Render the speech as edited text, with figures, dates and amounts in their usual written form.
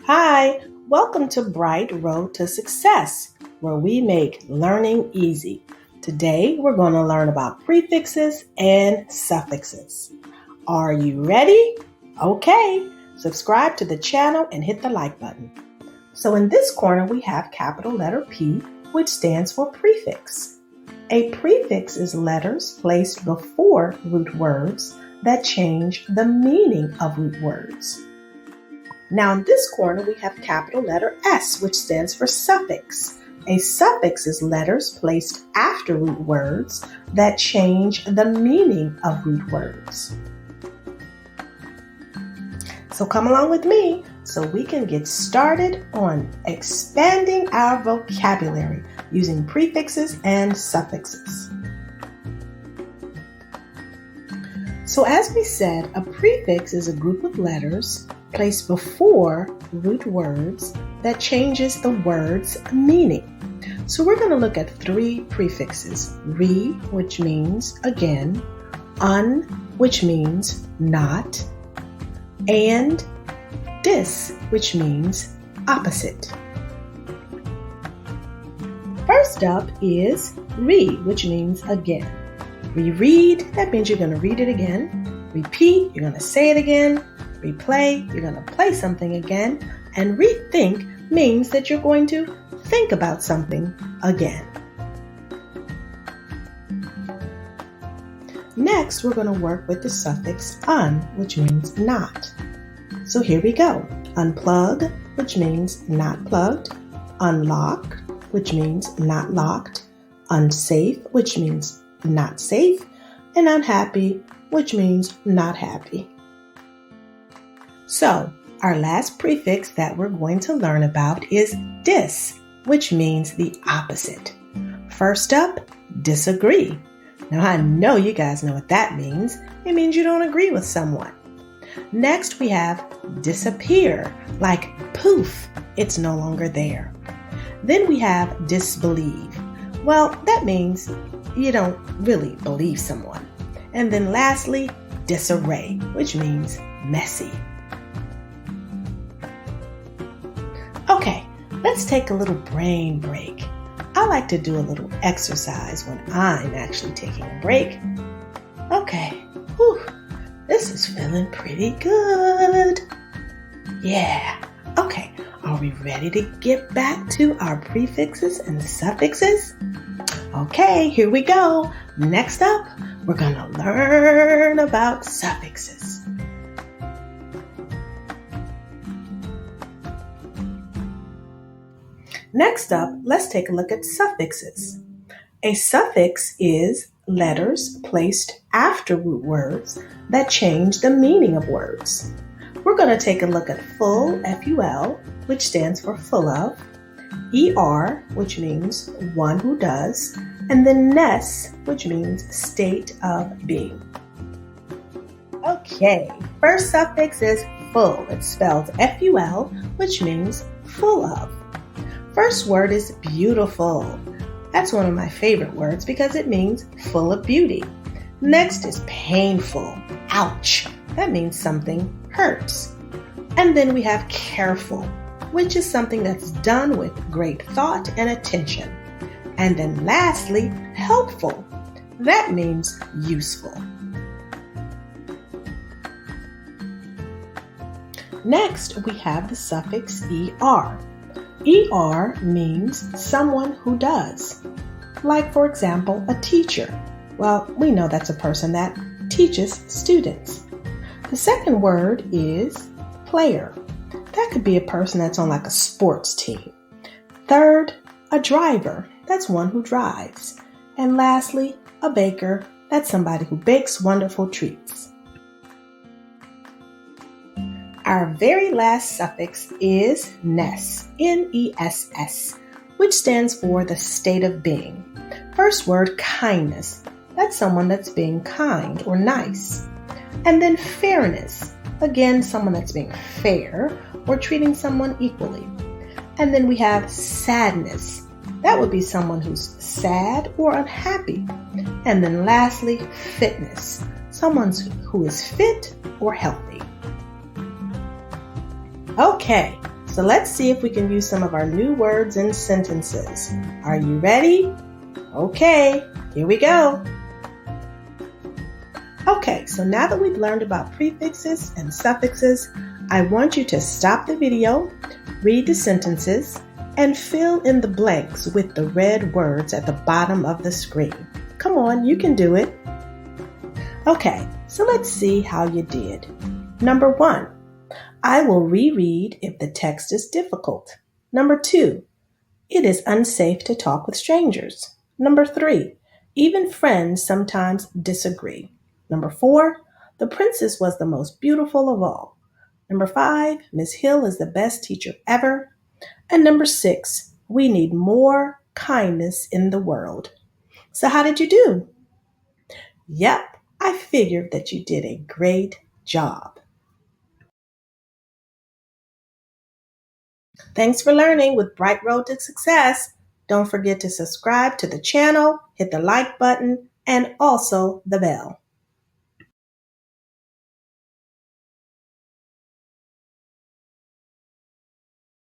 Hi, welcome to Bright Road to Success, where we make learning easy. Today, we're going to learn about prefixes and suffixes. Are you ready? Okay, subscribe to the channel and hit the like button. So in this corner, we have capital letter P, which stands for prefix. A prefix is letters placed before root words that change the meaning of root words. Now in this corner, we have capital letter S, which stands for suffix. A suffix is letters placed after root words that change the meaning of root words. So come along with me so we can get started on expanding our vocabulary using prefixes and suffixes. So as we said, a prefix is a group of letters placed before root words that changes the word's meaning. So we're going to look at three prefixes: re, which means again; un, which means not; and dis, which means opposite. First up is re, which means again. Reread, that means you're going to read it again. Repeat, you're going to say it again. Replay, you're going to play something again. And rethink means that you're going to think about something again. Next, we're going to work with the suffix un, which means not. So here we go. Unplug, which means not plugged. Unlock, which means not locked. Unsafe, which means not safe. And unhappy, which means not happy. So, our last prefix that we're going to learn about is dis, which means the opposite. First up, disagree. Now, I know you guys know what that means. It means you don't agree with someone. Next, we have disappear, like poof, it's no longer there. Then we have disbelieve. Well, that means you don't really believe someone. And then lastly, disarray, which means messy. Okay, let's take a little brain break. I like to do a little exercise when I'm actually taking a break. Okay, this is feeling pretty good. Yeah, okay, are we ready to get back to our prefixes and suffixes? Okay, here we go. Next up, we're going to learn about suffixes. Next up, let's take a look at suffixes. A suffix is letters placed after root words that change the meaning of words. We're going to take a look at full, F-U-L, which stands for full of, ER, which means one who does, and then ness, which means state of being. Okay, first suffix is full. It's spelled F-U-L, which means full of. First word is beautiful. That's one of my favorite words because it means full of beauty. Next is painful. Ouch. That means something hurts. And then we have careful, which is something that's done with great thought and attention. And then lastly, helpful. That means useful. Next, we have the suffix ER. ER means someone who does. Like, for example, a teacher. Well, we know that's a person that teaches students. The second word is player. That could be a person that's on like a sports team. Third, a driver. That's one who drives. And lastly, a baker. That's somebody who bakes wonderful treats. Our very last suffix is ness, N-E-S-S, which stands for the state of being. First word, kindness. That's someone that's being kind or nice. And then fairness. Again, someone that's being fair or treating someone equally. And then we have sadness. That would be someone who's sad or unhappy. And then lastly, fitness. Someone who is fit or healthy. Okay, So let's see if we can use some of our new words and sentences. Are you ready? Okay, here we go. Okay, so now that we've learned about prefixes and suffixes, I want you to stop the video, read the sentences, and fill in the blanks with the red words at the bottom of the screen. Come on, you can do it. Okay, so let's see how you did. Number 1, I will reread if the text is difficult. Number 2, it is unsafe to talk with strangers. Number 3, even friends sometimes disagree. Number 4, the princess was the most beautiful of all. Number 5, Miss Hill is the best teacher ever. And number 6, we need more kindness in the world. So how did you do? Yep, I figured that you did a great job. Thanks for learning with Bright Road to Success. Don't forget to subscribe to the channel, hit the like button, and also the bell.